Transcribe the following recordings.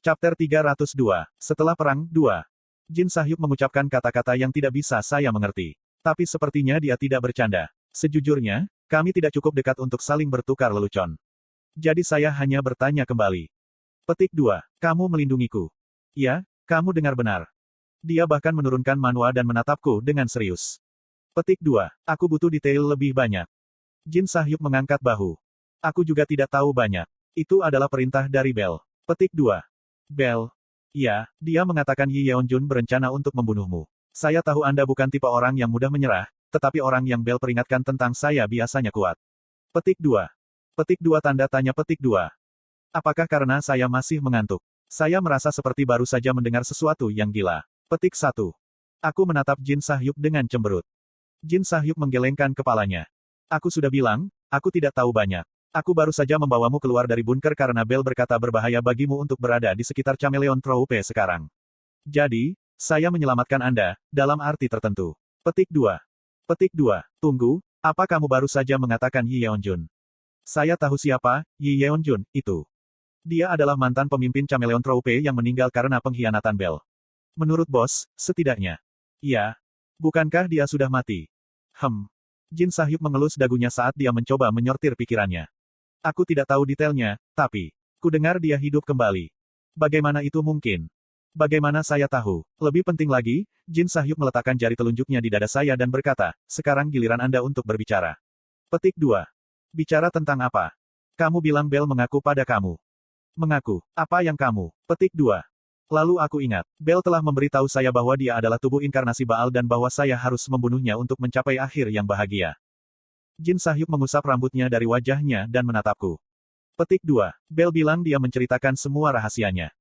Chapter 302. Setelah Perang 2. Jin Sahyuk mengucapkan kata-kata yang tidak bisa saya mengerti. Tapi sepertinya dia tidak bercanda. Sejujurnya, kami tidak cukup dekat untuk saling bertukar lelucon. Jadi saya hanya bertanya kembali. Petik 2. Kamu melindungiku. Ya, kamu dengar benar. Dia bahkan menurunkan manhwa dan menatapku dengan serius. Petik 2. Aku butuh detail lebih banyak. Jin Sahyuk mengangkat bahu. Aku juga tidak tahu banyak. Itu adalah perintah dari Bell. Petik 2. Bell. Ya, dia mengatakan Yi Yeonjun berencana untuk membunuhmu. Saya tahu Anda bukan tipe orang yang mudah menyerah, tetapi orang yang Bell peringatkan tentang saya biasanya kuat. Petik 2. Petik 2 tanda tanya petik 2. Apakah karena saya masih mengantuk? Saya merasa seperti baru saja mendengar sesuatu yang gila. Petik 1. Aku menatap Jin Sahyuk dengan cemberut. Jin Sahyuk menggelengkan kepalanya. Aku sudah bilang, aku tidak tahu banyak. Aku baru saja membawamu keluar dari bunker karena Bell berkata berbahaya bagimu untuk berada di sekitar Chameleon Troupe sekarang. Jadi, saya menyelamatkan Anda, dalam arti tertentu. Petik 2. Petik 2. Tunggu, apa kamu baru saja mengatakan Yi Yeonjun? Saya tahu siapa, Yi Yeonjun, itu. Dia adalah mantan pemimpin Chameleon Troupe yang meninggal karena pengkhianatan Bell. Menurut bos, setidaknya. Iya. Bukankah dia sudah mati? Jin Sahyuk mengelus dagunya saat dia mencoba menyortir pikirannya. Aku tidak tahu detailnya, tapi ku dengar dia hidup kembali. Bagaimana itu mungkin? Bagaimana saya tahu? Lebih penting lagi, Jin Sahyuk meletakkan jari telunjuknya di dada saya dan berkata, sekarang giliran Anda untuk berbicara. Petik 2. Bicara tentang apa? Kamu bilang Bell mengaku pada kamu. Mengaku, apa yang kamu? Petik 2. Lalu aku ingat, Bell telah memberitahu saya bahwa dia adalah tubuh inkarnasi Baal dan bahwa saya harus membunuhnya untuk mencapai akhir yang bahagia. Jin Sahyuk mengusap rambutnya dari wajahnya dan menatapku. Petik 2. Bell bilang dia menceritakan semua rahasianya.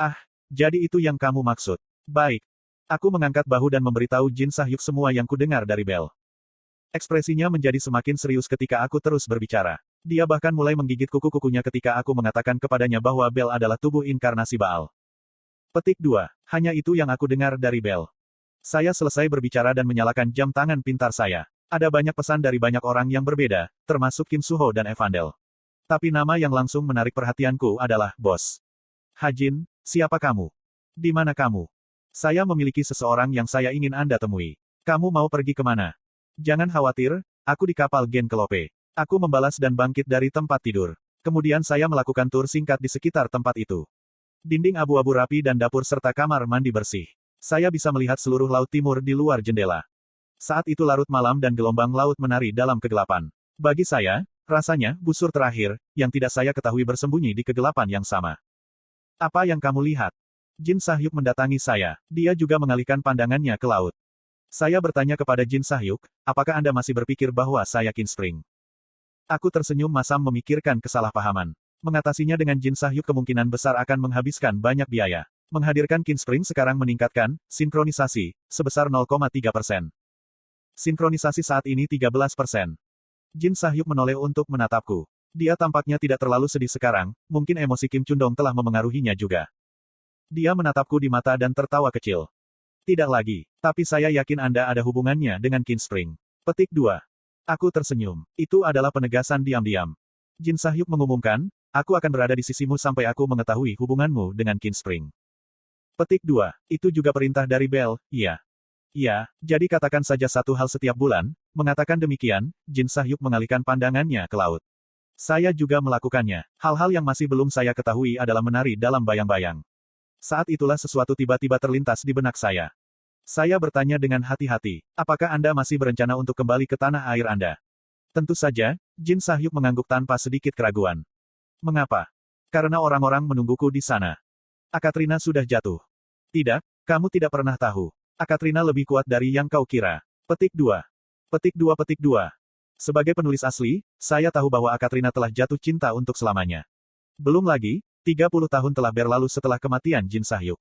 Ah, jadi itu yang kamu maksud. Baik. Aku mengangkat bahu dan memberitahu Jin Sahyuk semua yang kudengar dari Bell. Ekspresinya menjadi semakin serius ketika aku terus berbicara. Dia bahkan mulai menggigit kuku-kukunya ketika aku mengatakan kepadanya bahwa Bell adalah tubuh inkarnasi Baal. Petik 2. Hanya itu yang aku dengar dari Bell. Saya selesai berbicara dan menyalakan jam tangan pintar saya. Ada banyak pesan dari banyak orang yang berbeda, termasuk Kim Suho dan Evandel. Tapi nama yang langsung menarik perhatianku adalah, Bos. Hajin, siapa kamu? Di mana kamu? Saya memiliki seseorang yang saya ingin Anda temui. Kamu mau pergi kemana? Jangan khawatir, aku di kapal Gen Kelope. Aku membalas dan bangkit dari tempat tidur. Kemudian saya melakukan tur singkat di sekitar tempat itu. Dinding abu-abu rapi dan dapur serta kamar mandi bersih. Saya bisa melihat seluruh laut timur di luar jendela. Saat itu larut malam dan gelombang laut menari dalam kegelapan. Bagi saya, rasanya, busur terakhir, yang tidak saya ketahui bersembunyi di kegelapan yang sama. Apa yang kamu lihat? Jin Sahyuk mendatangi saya. Dia juga mengalihkan pandangannya ke laut. Saya bertanya kepada Jin Sahyuk, apakah Anda masih berpikir bahwa saya Kinspring? Aku tersenyum masam memikirkan kesalahpahaman. Mengatasinya dengan Jin Sahyuk kemungkinan besar akan menghabiskan banyak biaya. Menghadirkan Kinspring sekarang meningkatkan, sinkronisasi, sebesar 0,3%. Sinkronisasi saat ini 13%. Jin Sahyuk menoleh untuk menatapku. Dia tampaknya tidak terlalu sedih sekarang, mungkin emosi Kim Chundong telah memengaruhinya juga. Dia menatapku di mata dan tertawa kecil. Tidak lagi, tapi saya yakin Anda ada hubungannya dengan Kinspring. Petik 2. Aku tersenyum. Itu adalah penegasan diam-diam. Jin Sahyuk mengumumkan, aku akan berada di sisimu sampai aku mengetahui hubunganmu dengan Kinspring. Petik 2. Itu juga perintah dari Bell, iya. Ya, jadi katakan saja satu hal setiap bulan. Mengatakan demikian, Jin Sahyuk mengalihkan pandangannya ke laut. Saya juga melakukannya. Hal-hal yang masih belum saya ketahui adalah menari dalam bayang-bayang. Saat itulah sesuatu tiba-tiba terlintas di benak saya. Saya bertanya dengan hati-hati, apakah Anda masih berencana untuk kembali ke tanah air Anda? Tentu saja, Jin Sahyuk mengangguk tanpa sedikit keraguan. Mengapa? Karena orang-orang menungguku di sana. Akatrina sudah jatuh. Tidak, kamu tidak pernah tahu. Akatrina lebih kuat dari yang kau kira. Petik 2. Petik 2 Petik 2. Sebagai penulis asli, saya tahu bahwa Akatrina telah jatuh cinta untuk selamanya. Belum lagi, 30 tahun telah berlalu setelah kematian Jin Sahyuk.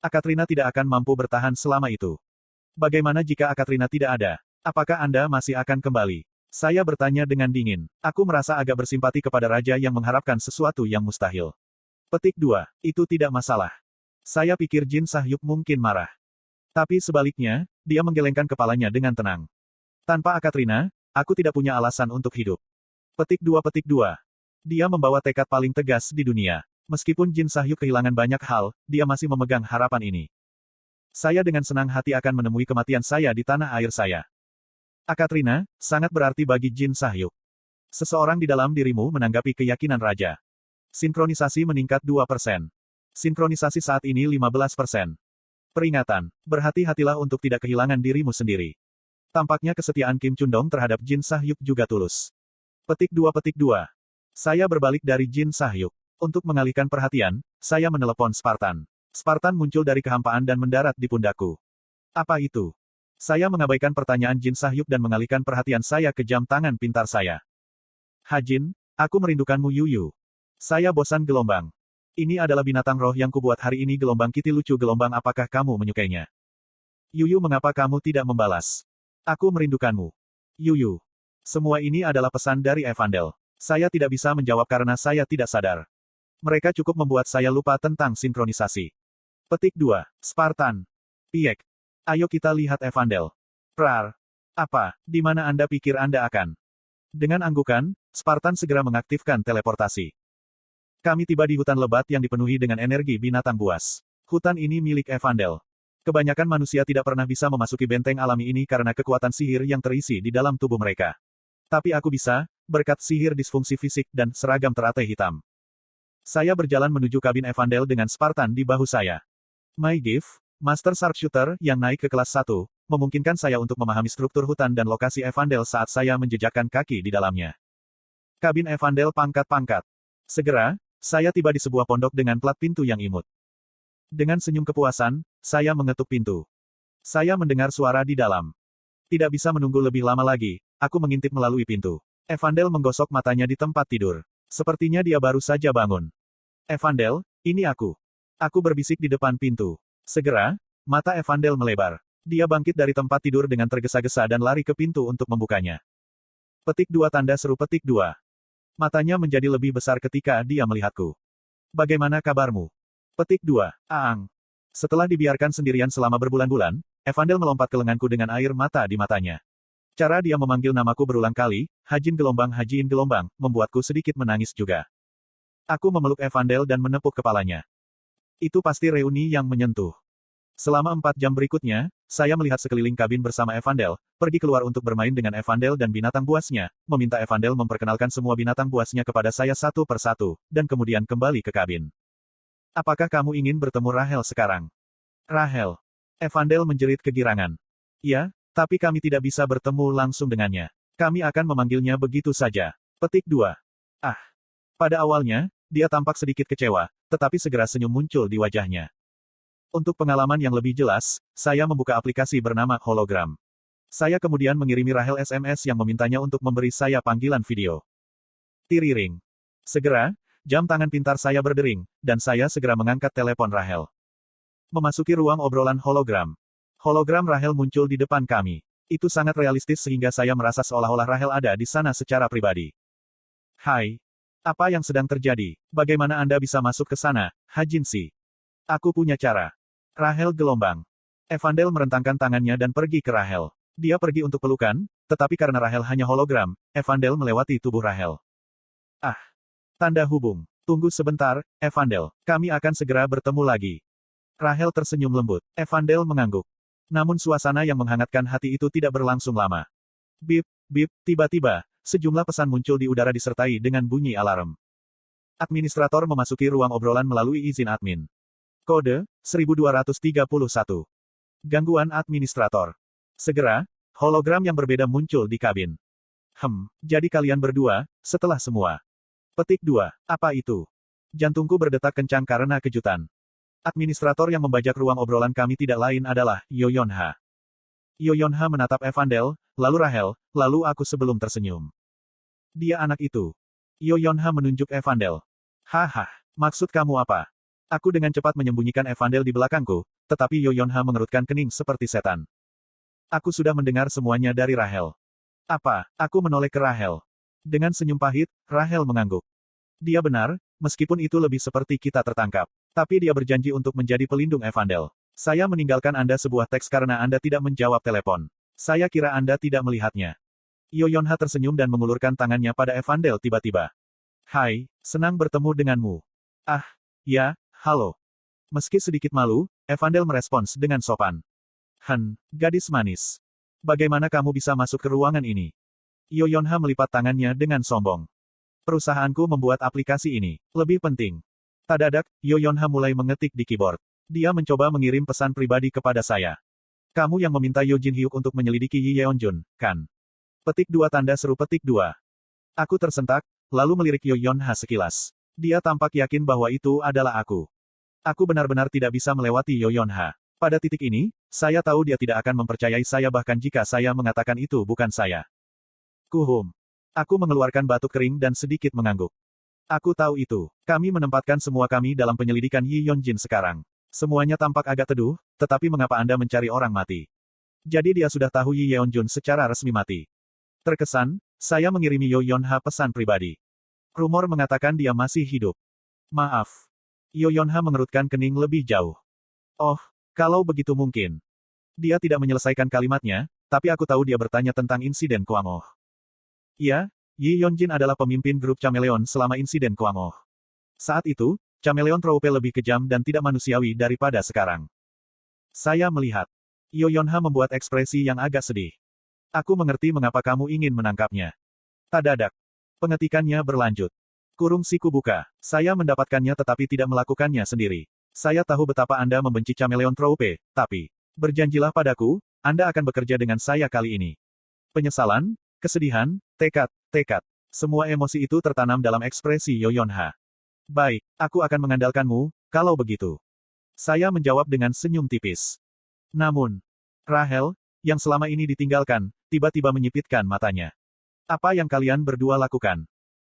Akatrina tidak akan mampu bertahan selama itu. Bagaimana jika Akatrina tidak ada? Apakah Anda masih akan kembali? Saya bertanya dengan dingin. Aku merasa agak bersimpati kepada raja yang mengharapkan sesuatu yang mustahil. Petik 2. Itu tidak masalah. Saya pikir Jin Sahyuk mungkin marah. Tapi sebaliknya, dia menggelengkan kepalanya dengan tenang. Tanpa Akatrina, aku tidak punya alasan untuk hidup. Petik 2 Petik 2. Dia membawa tekad paling tegas di dunia. Meskipun Jin Sahyuk kehilangan banyak hal, dia masih memegang harapan ini. Saya dengan senang hati akan menemui kematian saya di tanah air saya. Akatrina, sangat berarti bagi Jin Sahyuk. Seseorang di dalam dirimu menanggapi keyakinan raja. Sinkronisasi meningkat 2%. Sinkronisasi saat ini 15%. Peringatan, berhati-hatilah untuk tidak kehilangan dirimu sendiri. Tampaknya kesetiaan Kim Chundong terhadap Jin Sahyuk juga tulus. Petik 2. Saya berbalik dari Jin Sahyuk. Untuk mengalihkan perhatian, saya menelepon Spartan. Spartan muncul dari kehampaan dan mendarat di pundakku. Apa itu? Saya mengabaikan pertanyaan Jin Sahyuk dan mengalihkan perhatian saya ke jam tangan pintar saya. Hajin, aku merindukanmu Yuyu. Saya bosan gelombang. Ini adalah binatang roh yang kubuat hari ini gelombang kiti lucu gelombang apakah kamu menyukainya? Yuyu mengapa kamu tidak membalas? Aku merindukanmu. Yuyu. Semua ini adalah pesan dari Evandel. Saya tidak bisa menjawab karena saya tidak sadar. Mereka cukup membuat saya lupa tentang sinkronisasi. Petik 2. Spartan. Piek. Ayo kita lihat Evandel. Prar. Apa, di mana Anda pikir Anda akan? Dengan anggukan, Spartan segera mengaktifkan teleportasi. Kami tiba di hutan lebat yang dipenuhi dengan energi binatang buas. Hutan ini milik Evandel. Kebanyakan manusia tidak pernah bisa memasuki benteng alami ini karena kekuatan sihir yang terisi di dalam tubuh mereka. Tapi aku bisa, berkat sihir disfungsi fisik dan seragam teratai hitam. Saya berjalan menuju kabin Evandel dengan Spartan di bahu saya. My gift, Master Sharpshooter, yang naik ke kelas 1, memungkinkan saya untuk memahami struktur hutan dan lokasi Evandel saat saya menjejakkan kaki di dalamnya. Kabin Evandel pangkat-pangkat. Segera, saya tiba di sebuah pondok dengan plat pintu yang imut. Dengan senyum kepuasan, saya mengetuk pintu. Saya mendengar suara di dalam. Tidak bisa menunggu lebih lama lagi, aku mengintip melalui pintu. Evandel menggosok matanya di tempat tidur. Sepertinya dia baru saja bangun. Evandel, ini aku. Aku berbisik di depan pintu. Segera, mata Evandel melebar. Dia bangkit dari tempat tidur dengan tergesa-gesa dan lari ke pintu untuk membukanya. Petik 2 tanda seru petik 2. Matanya menjadi lebih besar ketika dia melihatku. Bagaimana kabarmu? Petik 2. Aang. Setelah dibiarkan sendirian selama berbulan-bulan, Evandel melompat ke lenganku dengan air mata di matanya. Cara dia memanggil namaku berulang kali, Hajiin Gelombang, membuatku sedikit menangis juga. Aku memeluk Evandel dan menepuk kepalanya. Itu pasti reuni yang menyentuh. Selama 4 jam berikutnya, saya melihat sekeliling kabin bersama Evandel, pergi keluar untuk bermain dengan Evandel dan binatang buasnya, meminta Evandel memperkenalkan semua binatang buasnya kepada saya satu persatu, dan kemudian kembali ke kabin. Apakah kamu ingin bertemu Rahel sekarang? Rahel. Evandel menjerit kegirangan. Ya, tapi kami tidak bisa bertemu langsung dengannya. Kami akan memanggilnya begitu saja. Petik 2. Ah. Pada awalnya, dia tampak sedikit kecewa, tetapi segera senyum muncul di wajahnya. Untuk pengalaman yang lebih jelas, saya membuka aplikasi bernama Hologram. Saya kemudian mengirimi Rahel SMS yang memintanya untuk memberi saya panggilan video. Tiriring. Segera, jam tangan pintar saya berdering, dan saya segera mengangkat telepon Rahel. Memasuki ruang obrolan hologram. Hologram Rahel muncul di depan kami. Itu sangat realistis sehingga saya merasa seolah-olah Rahel ada di sana secara pribadi. Hai. Apa yang sedang terjadi? Bagaimana Anda bisa masuk ke sana, Hajinsi? Aku punya cara. Rahel Gelombang. Evandel merentangkan tangannya dan pergi ke Rahel. Dia pergi untuk pelukan, tetapi karena Rahel hanya hologram, Evandel melewati tubuh Rahel. Ah. Tanda hubung. Tunggu sebentar, Evandel. Kami akan segera bertemu lagi. Rahel tersenyum lembut. Evandel mengangguk. Namun suasana yang menghangatkan hati itu tidak berlangsung lama. Bip, bip, tiba-tiba, sejumlah pesan muncul di udara disertai dengan bunyi alarm. Administrator memasuki ruang obrolan melalui izin admin. Kode, 1231. Gangguan administrator. Segera, hologram yang berbeda muncul di kabin. Jadi kalian berdua, setelah semua. Petik 2. Apa itu? Jantungku berdetak kencang karena kejutan. Administrator yang membajak ruang obrolan kami tidak lain adalah Yoyonha. Yoyonha menatap Evandel, lalu Rahel, lalu aku sebelum tersenyum. Dia anak itu. Yoyonha menunjuk Evandel. Haha, maksud kamu apa? Aku dengan cepat menyembunyikan Evandel di belakangku, tetapi Yoyonha mengerutkan kening seperti setan. Aku sudah mendengar semuanya dari Rahel. Apa? Aku menoleh ke Rahel. Dengan senyum pahit, Rahel mengangguk. Dia benar, meskipun itu lebih seperti kita tertangkap. Tapi dia berjanji untuk menjadi pelindung Evandel. Saya meninggalkan Anda sebuah teks karena Anda tidak menjawab telepon. Saya kira Anda tidak melihatnya. Yoyonha tersenyum dan mengulurkan tangannya pada Evandel tiba-tiba. Hai, senang bertemu denganmu. Ah, Ya, halo. Meski sedikit malu, Evandel merespons dengan sopan. Gadis manis. Bagaimana kamu bisa masuk ke ruangan ini? Yoyonha melipat tangannya dengan sombong. Perusahaanku membuat aplikasi ini. Lebih penting. Tak dadak, Yoyonha mulai mengetik di keyboard. Dia mencoba mengirim pesan pribadi kepada saya. Kamu yang meminta Yo Jin Hyuk untuk menyelidiki Yi Yeonjun, kan? Petik 2 tanda seru petik 2. Aku tersentak, lalu melirik Yoyonha sekilas. Dia tampak yakin bahwa itu adalah aku. Aku benar-benar tidak bisa melewati Yoyonha. Pada titik ini, saya tahu dia tidak akan mempercayai saya bahkan jika saya mengatakan itu bukan saya. Kuhum. Aku mengeluarkan batuk kering dan sedikit mengangguk. Aku tahu itu. Kami menempatkan semua kami dalam penyelidikan Yi Yeonjin sekarang. Semuanya tampak agak teduh, tetapi mengapa Anda mencari orang mati? Jadi dia sudah tahu Yi Yeonjun secara resmi mati. Terkesan, saya mengirimi Yoyonha pesan pribadi. Rumor mengatakan dia masih hidup. Maaf. Yoyonha mengerutkan kening lebih jauh. Oh, kalau begitu mungkin. Dia tidak menyelesaikan kalimatnya, tapi aku tahu dia bertanya tentang insiden Kwang Oh. Iya, Yi Yeonjin adalah pemimpin grup Chameleon selama insiden Kwang Oh. Saat itu, Chameleon Troupe lebih kejam dan tidak manusiawi daripada sekarang. Saya melihat. Yoyonha membuat ekspresi yang agak sedih. Aku mengerti mengapa kamu ingin menangkapnya. Tak dadak. Pengetikannya berlanjut. Kurung siku buka. Saya mendapatkannya tetapi tidak melakukannya sendiri. Saya tahu betapa Anda membenci Chameleon Troupe, tapi berjanjilah padaku, Anda akan bekerja dengan saya kali ini. Penyesalan, kesedihan, tekad. Semua emosi itu tertanam dalam ekspresi Yoyonha. Baik, aku akan mengandalkanmu, kalau begitu. Saya menjawab dengan senyum tipis. Namun, Rahel, yang selama ini ditinggalkan, tiba-tiba menyipitkan matanya. Apa yang kalian berdua lakukan?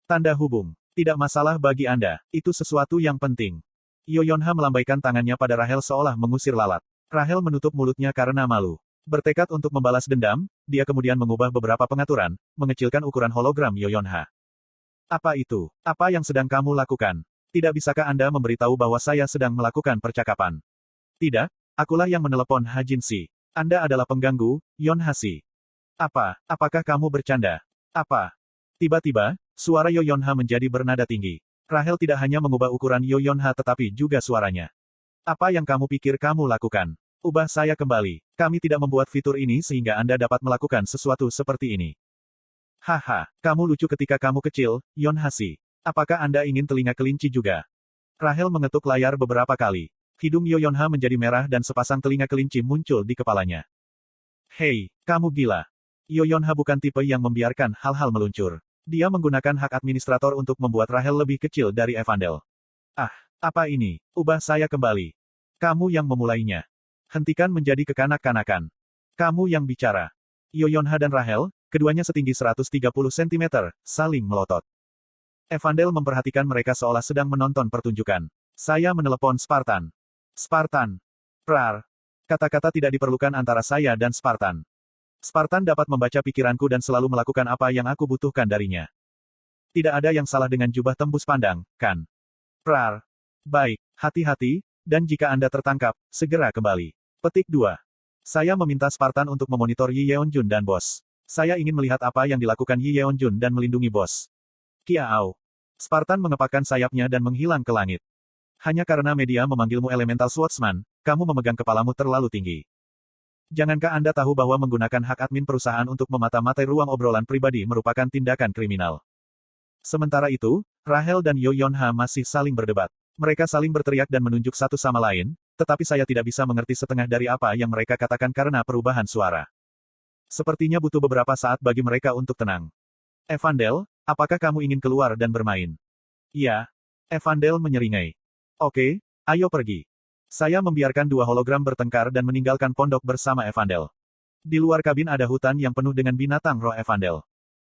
Tanda hubung. Tidak masalah bagi Anda, itu sesuatu yang penting. Yoyonha melambaikan tangannya pada Rahel seolah mengusir lalat. Rahel menutup mulutnya karena malu. Bertekad untuk membalas dendam, dia kemudian mengubah beberapa pengaturan, mengecilkan ukuran hologram Yoyonha. Apa itu? Apa yang sedang kamu lakukan? Tidak bisakah Anda memberitahu bahwa saya sedang melakukan percakapan? Tidak, akulah yang menelepon Ha Jin-si. Anda adalah pengganggu, Yonha-si. Apakah kamu bercanda? Apa? Tiba-tiba, suara Yoyonha menjadi bernada tinggi. Rahel tidak hanya mengubah ukuran Yoyonha tetapi juga suaranya. Apa yang kamu pikir kamu lakukan? Ubah saya kembali. Kami tidak membuat fitur ini sehingga Anda dapat melakukan sesuatu seperti ini. Haha, kamu lucu ketika kamu kecil, Yonha-si. Apakah Anda ingin telinga kelinci juga? Rahel mengetuk layar beberapa kali. Hidung Yoyonha menjadi merah dan sepasang telinga kelinci muncul di kepalanya. Hei, kamu gila. Yoyonha bukan tipe yang membiarkan hal-hal meluncur. Dia menggunakan hak administrator untuk membuat Rahel lebih kecil dari Evandel. Apa ini? Ubah saya kembali. Kamu yang memulainya. Hentikan menjadi kekanak-kanakan. Kamu yang bicara. Yoyonha dan Rahel, keduanya setinggi 130 cm, saling melotot. Evandel memperhatikan mereka seolah sedang menonton pertunjukan. Saya menelepon Spartan. Spartan. Prar. Kata-kata tidak diperlukan antara saya dan Spartan. Spartan dapat membaca pikiranku dan selalu melakukan apa yang aku butuhkan darinya. Tidak ada yang salah dengan jubah tembus pandang, kan? Prar. Baik, hati-hati, dan jika Anda tertangkap, segera kembali. Petik 2. Saya meminta Spartan untuk memonitor Yi Yeonjun dan bos. Saya ingin melihat apa yang dilakukan Yi Yeonjun dan melindungi bos. Kiao. Spartan mengepakkan sayapnya dan menghilang ke langit. Hanya karena media memanggilmu Elemental Swordsman, kamu memegang kepalamu terlalu tinggi. Jangankah Anda tahu bahwa menggunakan hak admin perusahaan untuk memata-matai ruang obrolan pribadi merupakan tindakan kriminal? Sementara itu, Rahel dan Yoyonha masih saling berdebat. Mereka saling berteriak dan menunjuk satu sama lain, tetapi saya tidak bisa mengerti setengah dari apa yang mereka katakan karena perubahan suara. Sepertinya butuh beberapa saat bagi mereka untuk tenang. Evandel, apakah kamu ingin keluar dan bermain? Ya. Evandel menyeringai. Oke, ayo pergi. Saya membiarkan dua hologram bertengkar dan meninggalkan pondok bersama Evandel. Di luar kabin ada hutan yang penuh dengan binatang roh Evandel.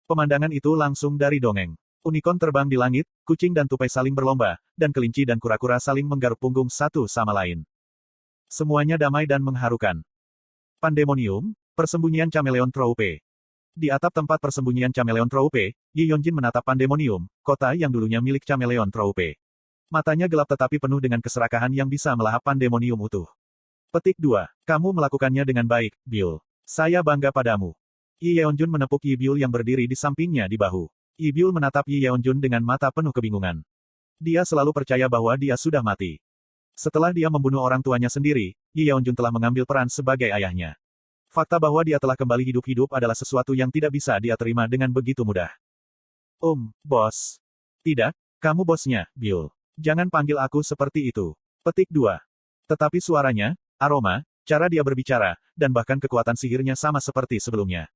Pemandangan itu langsung dari dongeng. Unicorn terbang di langit, kucing dan tupai saling berlomba, dan kelinci dan kura-kura saling menggaruk punggung satu sama lain. Semuanya damai dan mengharukan. Pandemonium, persembunyian Chameleon Troupe. Di atap tempat persembunyian Chameleon Troupe, Yi Yeonjin menatap Pandemonium, kota yang dulunya milik Chameleon Troupe. Matanya gelap tetapi penuh dengan keserakahan yang bisa melahap Pandemonium utuh. Petik 2. Kamu melakukannya dengan baik, Byul. Saya bangga padamu. Yi Yeonjun menepuk Yi Byul yang berdiri di sampingnya di bahu. Yi Byul menatap Yi Yeonjun dengan mata penuh kebingungan. Dia selalu percaya bahwa dia sudah mati. Setelah dia membunuh orang tuanya sendiri, Yi Yeonjun telah mengambil peran sebagai ayahnya. Fakta bahwa dia telah kembali hidup-hidup adalah sesuatu yang tidak bisa dia terima dengan begitu mudah. Bos. Tidak, kamu bosnya, Byul. Jangan panggil aku seperti itu. Petik 2. Tetapi suaranya, aroma, cara dia berbicara, dan bahkan kekuatan sihirnya sama seperti sebelumnya.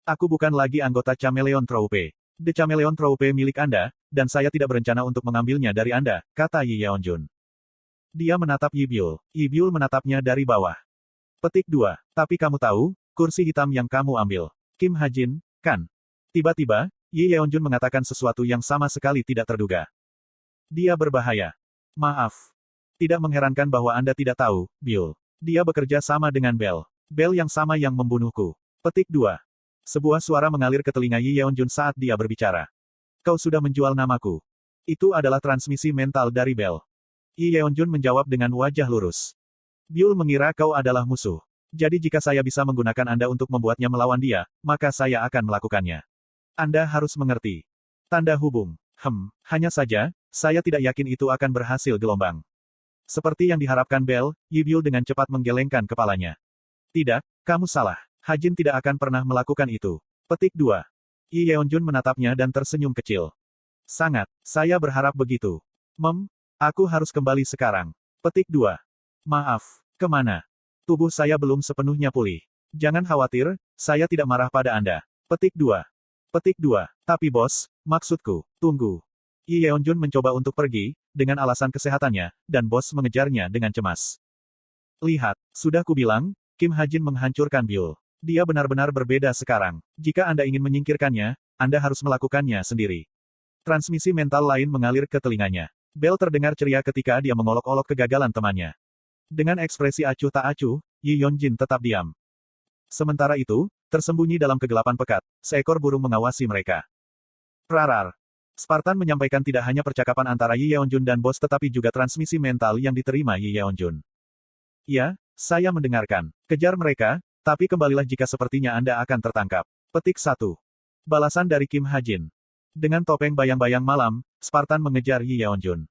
Aku bukan lagi anggota Chameleon Troupe. The Chameleon Troupe milik Anda, dan saya tidak berencana untuk mengambilnya dari Anda, kata Yi Yeonjun. Dia menatap Yi Byul. Yi Byul menatapnya dari bawah. Petik 2. Tapi kamu tahu, kursi hitam yang kamu ambil. Kim Ha-jin, kan? Tiba-tiba, Yi Yeonjun mengatakan sesuatu yang sama sekali tidak terduga. Dia berbahaya. Maaf. Tidak mengherankan bahwa Anda tidak tahu, Byul. Dia bekerja sama dengan Bell. Bell yang sama yang membunuhku. Petik 2. Sebuah suara mengalir ke telinga Yi Yeonjun saat dia berbicara. Kau sudah menjual namaku. Itu adalah transmisi mental dari Bell. Yi Yeonjun menjawab dengan wajah lurus. Byul mengira kau adalah musuh. Jadi jika saya bisa menggunakan Anda untuk membuatnya melawan dia, maka saya akan melakukannya. Anda harus mengerti. Tanda hubung. Hanya saja, saya tidak yakin itu akan berhasil gelombang. Seperti yang diharapkan Bell, Yi Byul dengan cepat menggelengkan kepalanya. Tidak, kamu salah. Ha-jin tidak akan pernah melakukan itu. Petik 2. Yi Yeonjun menatapnya dan tersenyum kecil. Sangat, saya berharap begitu. Aku harus kembali sekarang. Petik 2. Maaf, kemana? Tubuh saya belum sepenuhnya pulih. Jangan khawatir, saya tidak marah pada Anda. Petik 2. Petik 2. Tapi bos, maksudku, tunggu. Yi Yeonjun mencoba untuk pergi, dengan alasan kesehatannya, dan bos mengejarnya dengan cemas. Lihat, sudah kubilang, Kim Ha-jin menghancurkan Byul. Dia benar-benar berbeda sekarang. Jika Anda ingin menyingkirkannya, Anda harus melakukannya sendiri. Transmisi mental lain mengalir ke telinganya. Bell terdengar ceria ketika dia mengolok-olok kegagalan temannya. Dengan ekspresi acuh tak acuh, Yi Yeonjun tetap diam. Sementara itu, tersembunyi dalam kegelapan pekat, seekor burung mengawasi mereka. Rarar. Spartan menyampaikan tidak hanya percakapan antara Yi Yeonjun dan bos tetapi juga transmisi mental yang diterima Yi Yeonjun. Ya, saya mendengarkan. Kejar mereka, tapi kembalilah jika sepertinya Anda akan tertangkap. Petik 1. Balasan dari Kim Ha-jin. Dengan topeng bayang-bayang malam, Spartan mengejar Yi Yeonjun.